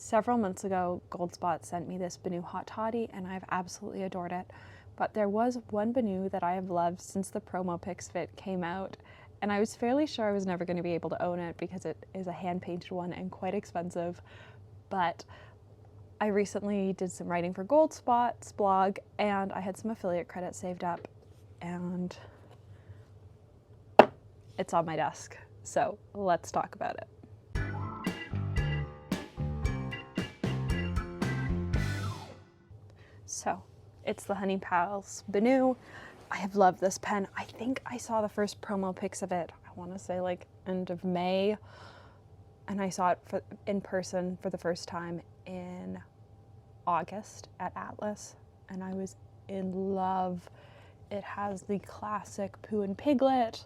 Several months ago, Goldspot sent me this BENU hot toddy and I've absolutely adored it. But there was one BENU that I have loved since the promo pics of it came out, and I was fairly sure I was never going to be able to own it because it is a hand-painted one and quite expensive. But I recently did some writing for Goldspot's blog and I had some affiliate credits saved up and it's on my desk. So let's talk about it. So it's the Honey Pals BENU. I have loved this pen. I think I saw the first promo pics of it, I want to say like end of May, and I saw it in person for the first time in August at Atlas, and I was in love. It has the classic Pooh and Piglet,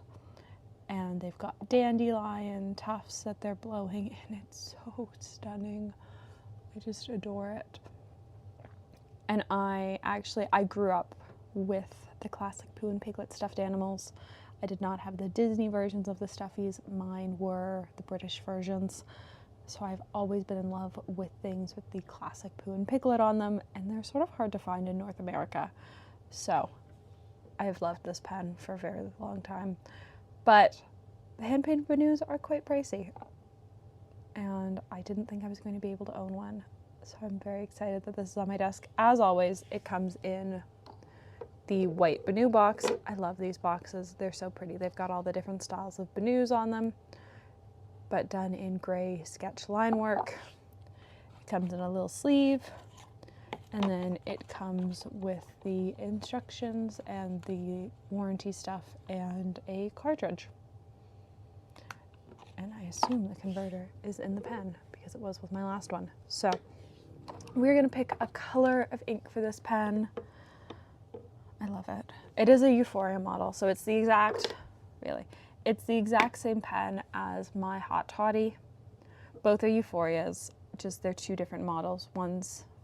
and they've got dandelion tufts that they're blowing, and it's so stunning. I just adore it. And I grew up with the classic Pooh and Piglet stuffed animals. I did not have the Disney versions of the stuffies. Mine were the British versions. So I've always been in love with things with the classic Pooh and Piglet on them, and they're sort of hard to find in North America. So I have loved this pen for a very long time. But the hand-painted BENUs are quite pricey, and I didn't think I was going to be able to own one. So I'm very excited that this is on my desk. As always, it comes in the white BENU box. I love these boxes. They're so pretty. They've got all the different styles of BENUs on them, but done in gray sketch line work. It comes in a little sleeve, and then it comes with the instructions and the warranty stuff and a cartridge. And I assume the converter is in the pen because it was with my last one. So we're gonna pick a color of ink for this pen. I love it. It is a Euphoria model, so it's the exact same pen as my hot toddy. Both are Euphorias, just they're two different models.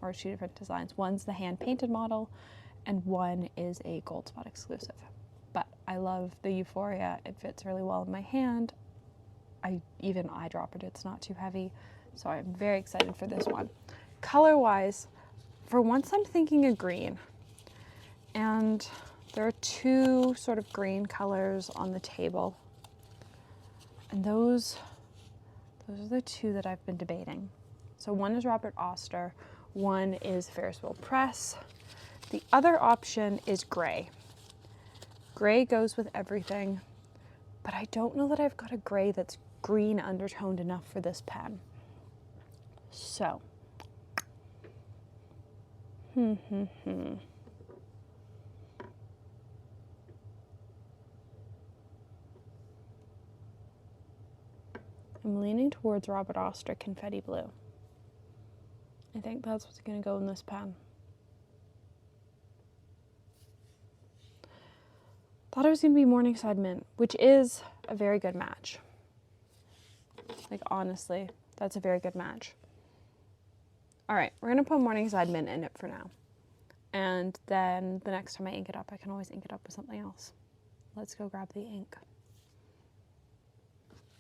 Or two different designs. One's the hand-painted model, and one is a Goldspot exclusive. But I love the Euphoria. It fits really well in my hand. I even eyedroppered it. It's not too heavy, so I'm very excited for this one. Color-wise, for once I'm thinking a green, and there are two sort of green colors on the table, and those are the two that I've been debating. So one is Robert Oster, one is Ferris Wheel Press. The other option is gray. Gray goes with everything, but I don't know that I've got a gray that's green undertoned enough for this pen. So, I'm leaning towards Robert Oster Confetti Blue. I think that's what's going to go in this pen. Thought it was going to be Morningside Mint, which is a very good match. Like, honestly, that's a very good match. All right, we're going to put Morningside Mint in it for now. And then the next time I ink it up, I can always ink it up with something else. Let's go grab the ink.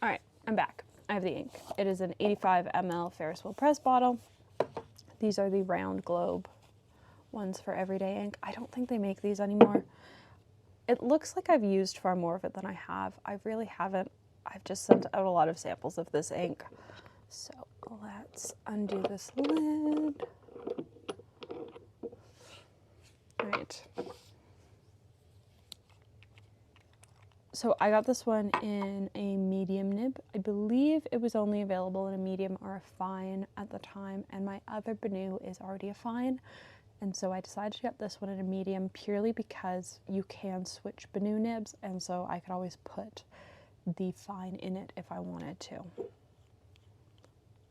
All right, I'm back. I have the ink. It is an 85 ml Ferris Wheel Press bottle. These are the round globe ones for everyday ink. I don't think they make these anymore. It looks like I've used far more of it than I have. I really haven't. I've just sent out a lot of samples of this ink. So let's undo this lid. All right. So I got this one in a medium nib. I believe it was only available in a medium or a fine at the time, and my other BENU is already a fine. And so I decided to get this one in a medium purely because you can switch BENU nibs, and so I could always put the fine in it if I wanted to.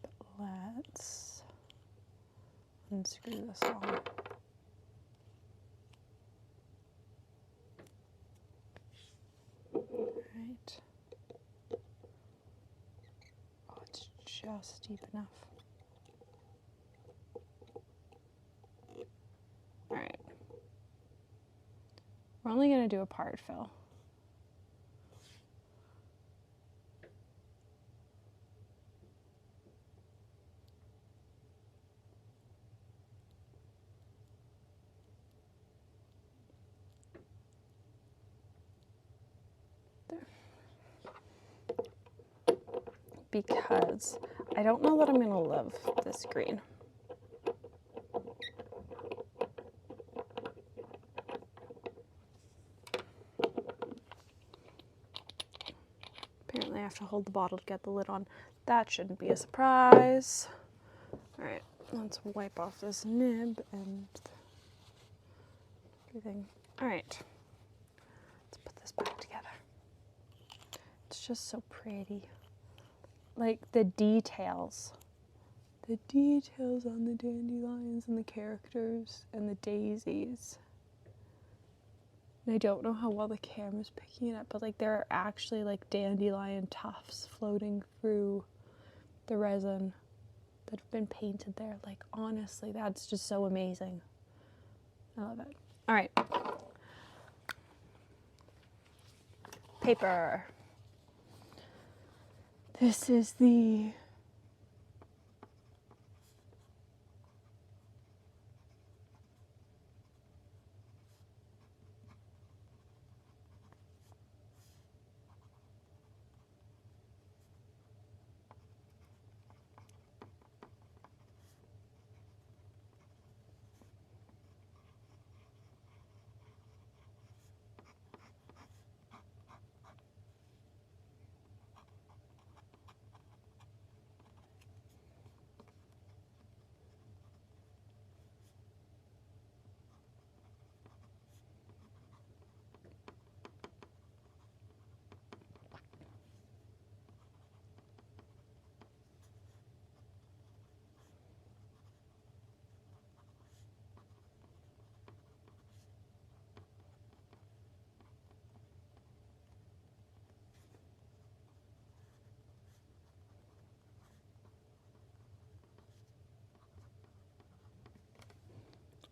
But let's unscrew this all. Right. Oh, it's just deep enough. All right. We're only going to do a part fill. because I don't know that I'm gonna love this green. Apparently I have to hold the bottle to get the lid on. That shouldn't be a surprise. All right, let's wipe off this nib and everything. All right, let's put this back together. It's just so pretty. Like the details on the dandelions and the characters and the daisies. And I don't know how well the camera's picking it up, but like there are actually like dandelion tufts floating through the resin that have been painted there. Like honestly, that's just so amazing. I love it. All right. Paper. This is the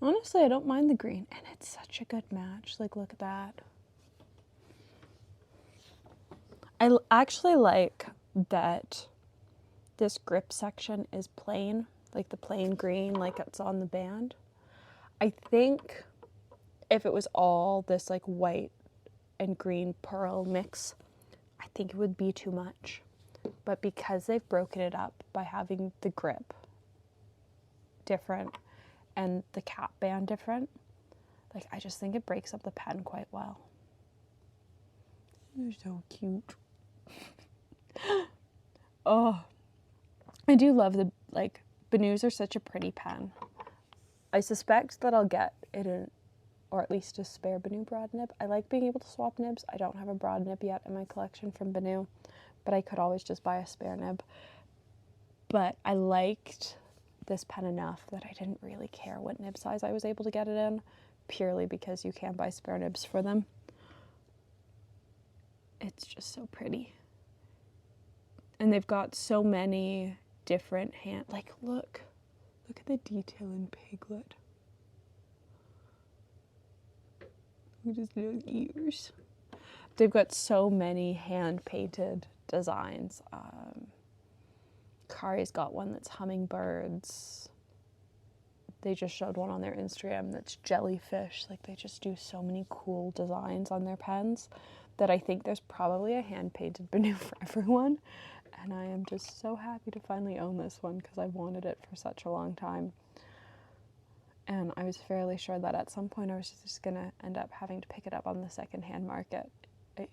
honestly, I don't mind the green, and it's such a good match. Like, look at that. I actually like that this grip section is plain, like the plain green, like it's on the band. I think if it was all this like white and green pearl mix, I think it would be too much. But because they've broken it up by having the grip different and the cap band different, like I just think it breaks up the pen quite well. They're so cute. Oh, I do love the, like, BENUs are such a pretty pen. I suspect that I'll get it in, or at least a spare BENU broad nib. I like being able to swap nibs. I don't have a broad nib yet in my collection from BENU, but I could always just buy a spare nib. But I liked this pen enough that I didn't really care what nib size I was able to get it in, purely because you can buy spare nibs for them. It's just so pretty. And they've got so many different like look at the detail in Piglet. Look at his little ears. They've got so many hand painted designs. Kari's got one that's hummingbirds. They just showed one on their Instagram that's jellyfish. Like they just do so many cool designs on their pens that I think there's probably a hand painted BENU for everyone. And I am just so happy to finally own this one because I've wanted it for such a long time. And I was fairly sure that at some point I was just going to end up having to pick it up on the secondhand market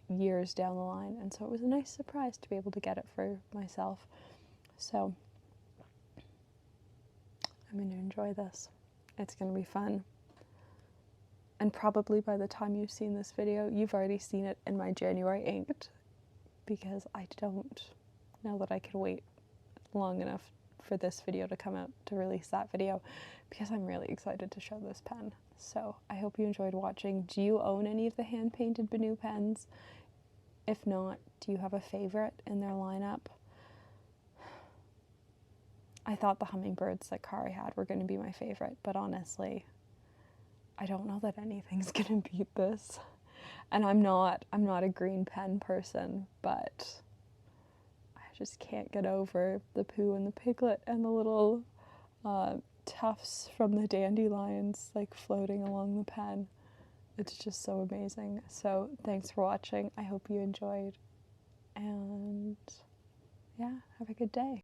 years down the line. And so it was a nice surprise to be able to get it for myself. So I'm going to enjoy this. It's going to be fun. And probably by the time you've seen this video, you've already seen it in my January inked, because I don't know that I could wait long enough for this video to come out to release that video, because I'm really excited to show this pen. So I hope you enjoyed watching. Do you own any of the hand-painted BENU pens? If not, do you have a favorite in their lineup? I thought the hummingbirds that Kari had were going to be my favorite, but honestly, I don't know that anything's going to beat this. And I'm not a green pen person, but I just can't get over the Pooh and the Piglet and the little tufts from the dandelions like floating along the pen. It's just so amazing. So thanks for watching. I hope you enjoyed, and yeah, have a good day.